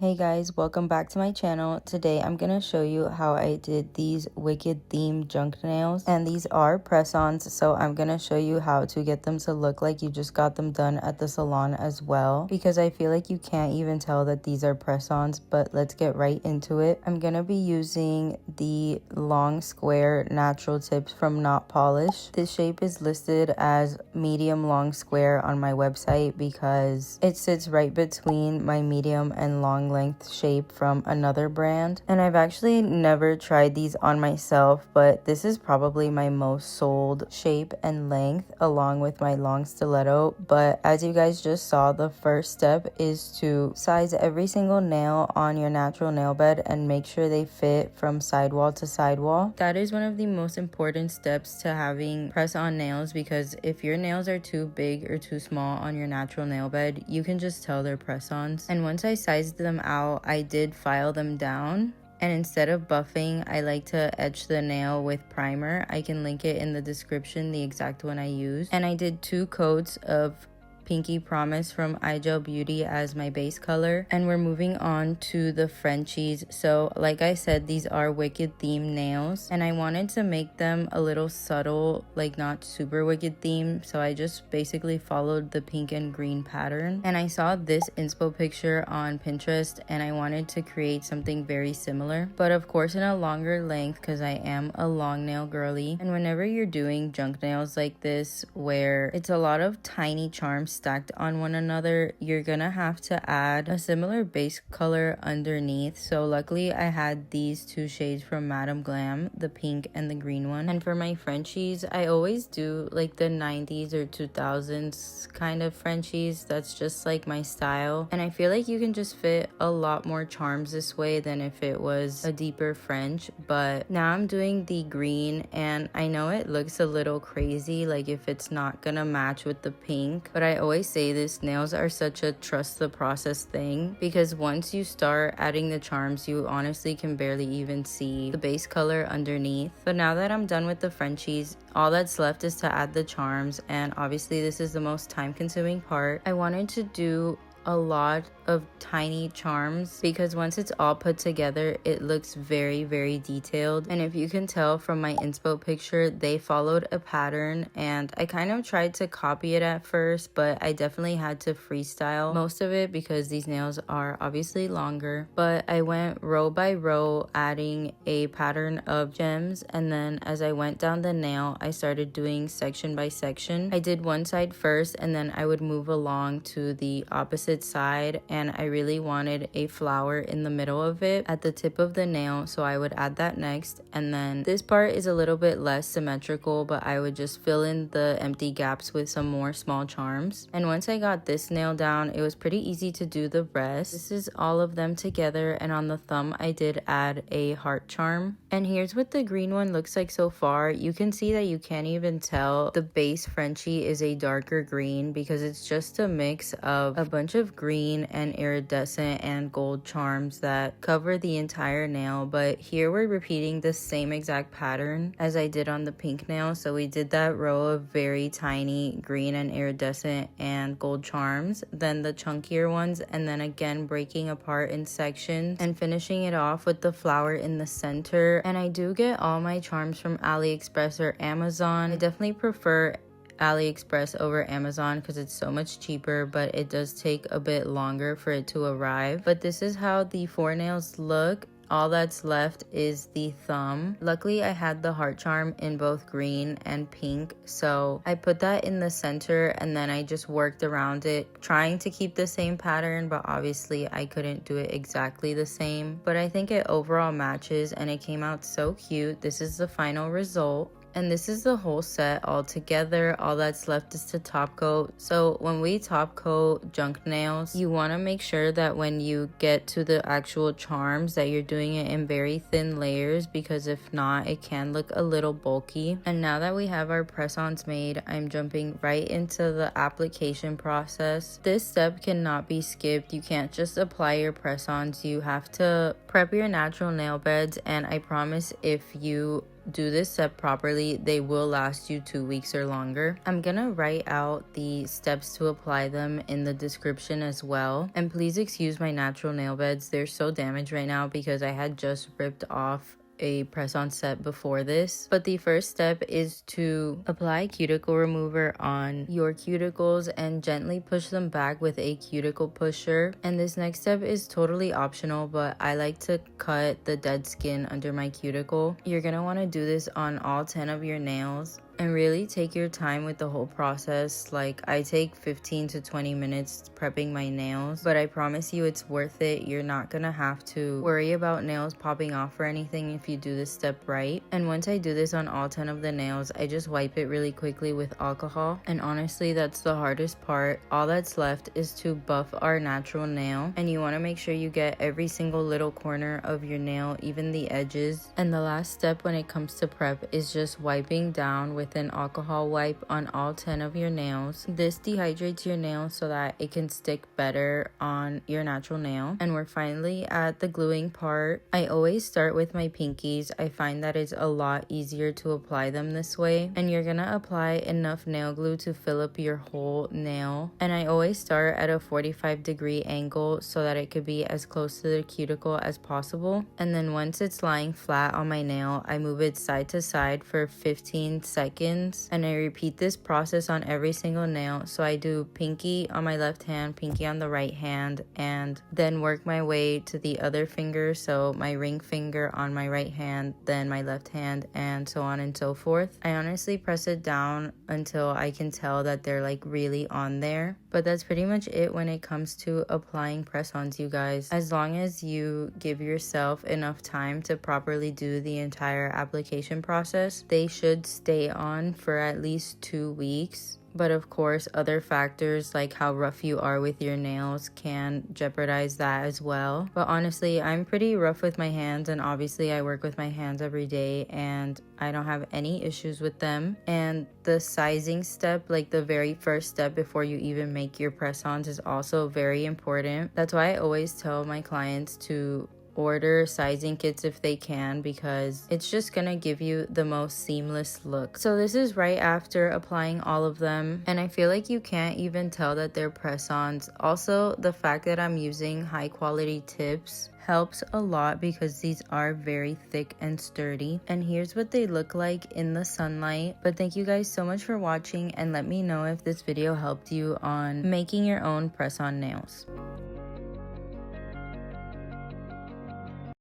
Hey guys, welcome back to my channel. Today I'm gonna show you how I did these wicked themed junk nails, and these are press-ons, so I'm gonna show you how to get them to look like you just got them done at the salon as well, because I feel like you can't even tell that these are press-ons. But let's get right into it. I'm gonna be using the long square natural tips from Not Polish. This shape is listed as medium long square on my website because it sits right between my medium and long length shape from another brand, and I've actually never tried these on myself, but this is probably my most sold shape and length along with my long stiletto. But as you guys just saw, the first step is to size every single nail on your natural nail bed and make sure they fit from sidewall to sidewall. That is one of the most important steps to having press-on nails, because if your nails are too big or too small on your natural nail bed, you can just tell they're press-ons. And once I sized them out, I did file them down, and instead of buffing, I like to etch the nail with primer. I can link it in the description, the exact one I used. And I did 2 coats of Pinky Promise from iGel Beauty as my base color, and we're moving on to the Frenchies. So like I said, these are wicked themed nails, and I wanted to make them a little subtle, like not super wicked theme, so I just basically followed the pink and green pattern. And I saw this inspo picture on Pinterest, and I wanted to create something very similar, but of course in a longer length because I am a long nail girly. And whenever you're doing junk nails like this, where it's a lot of tiny charms stacked on one another, you're gonna have to add a similar base color underneath. So luckily I had these 2 shades from Madame Glam, the pink and the green one. And for my Frenchies, I always do like the 90s or 2000s kind of Frenchies. That's just like my style, and I feel like you can just fit a lot more charms this way than if it was a deeper French. But now I'm doing the green, and I know it looks a little crazy, like if it's not gonna match with the pink, but I always say this, nails are such a trust the process thing, because once you start adding the charms, you honestly can barely even see the base color underneath. But now that I'm done with the Frenchies, all that's left is to add the charms, and obviously this is the most time consuming part. I wanted to do a lot of tiny charms because once it's all put together, it looks very, very detailed. And if you can tell from my inspo picture, they followed a pattern, and I kind of tried to copy it at first, but I definitely had to freestyle most of it because these nails are obviously longer. But I went row by row adding a pattern of gems, and then as I went down the nail, I started doing section by section. I did one side first, and then I would move along to the opposite side, and I really wanted a flower in the middle of it at the tip of the nail, so I would add that next. And then this part is a little bit less symmetrical, but I would just fill in the empty gaps with some more small charms. And once I got this nail down, it was pretty easy to do the rest. This is all of them together, and on the thumb I did add a heart charm. And here's what the green one looks like so far. You can see that you can't even tell the base Frenchie is a darker green because it's just a mix of a bunch of green and iridescent and gold charms that cover the entire nail. But here we're repeating the same exact pattern as I did on the pink nail. So we did that row of very tiny green and iridescent and gold charms, then the chunkier ones, and then again breaking apart in sections and finishing it off with the flower in the center. And I do get all my charms from AliExpress or Amazon. I definitely prefer AliExpress over Amazon because it's so much cheaper, but it does take a bit longer for it to arrive. But this is how the 4 nails look. All that's left is the thumb. Luckily I had the heart charm in both green and pink, so I put that in the center, and then I just worked around it trying to keep the same pattern, but obviously I couldn't do it exactly the same. But I think it overall matches, and it came out so cute. This is the final result. And this is the whole set all together. All that's left is to top coat. So when we top coat junk nails, you want to make sure that when you get to the actual charms that you're doing it in very thin layers, because if not, it can look a little bulky. And now that we have our press-ons made, I'm jumping right into the application process. This step cannot be skipped. You can't just apply your press-ons. You have to prep your natural nail beds, and I promise if you do this step properly, they will last you 2 weeks or longer. I'm gonna write out the steps to apply them in the description as well. And please excuse my natural nail beds. They're so damaged right now because I had just ripped off a press-on set before this. But the first step is to apply cuticle remover on your cuticles and gently push them back with a cuticle pusher. And this next step is totally optional, but I like to cut the dead skin under my cuticle. You're gonna want to do this on all 10 of your nails. And really take your time with the whole process. Like, I take 15 to 20 minutes prepping my nails, but I promise you it's worth it. You're not gonna have to worry about nails popping off or anything if you do this step right. And once I do this on all 10 of the nails, I just wipe it really quickly with alcohol. And honestly, that's the hardest part. All that's left is to buff our natural nail, and you want to make sure you get every single little corner of your nail, even the edges. And the last step when it comes to prep is just wiping down with an alcohol wipe on all 10 of your nails. This dehydrates your nail so that it can stick better on your natural nail. And we're finally at the gluing part. I always start with my pinkies. I find that it's a lot easier to apply them this way. And you're gonna apply enough nail glue to fill up your whole nail. And I always start at a 45-degree angle so that it could be as close to the cuticle as possible. And then once it's lying flat on my nail, I move it side to side for 15 seconds. And I repeat this process on every single nail. So I do pinky on my left hand, pinky on the right hand, and then work my way to the other finger. So my ring finger on my right hand, then my left hand, and so on and so forth. I honestly press it down until I can tell that they're like really on there. But that's pretty much it when it comes to applying press-ons, you guys. As long as you give yourself enough time to properly do the entire application process, they should stay on for at least 2 weeks. But of course, other factors like how rough you are with your nails can jeopardize that as well. But honestly, I'm pretty rough with my hands, and obviously I work with my hands every day and I don't have any issues with them. And the sizing step, like the very first step before you even make your press-ons, is also very important. That's why I always tell my clients to order sizing kits if they can, because it's just gonna give you the most seamless look. So this is right after applying all of them, and I feel like you can't even tell that they're press-ons. Also, the fact that I'm using high quality tips helps a lot because these are very thick and sturdy. And here's what they look like in the sunlight. But thank you guys so much for watching, and let me know if this video helped you on making your own press-on nails.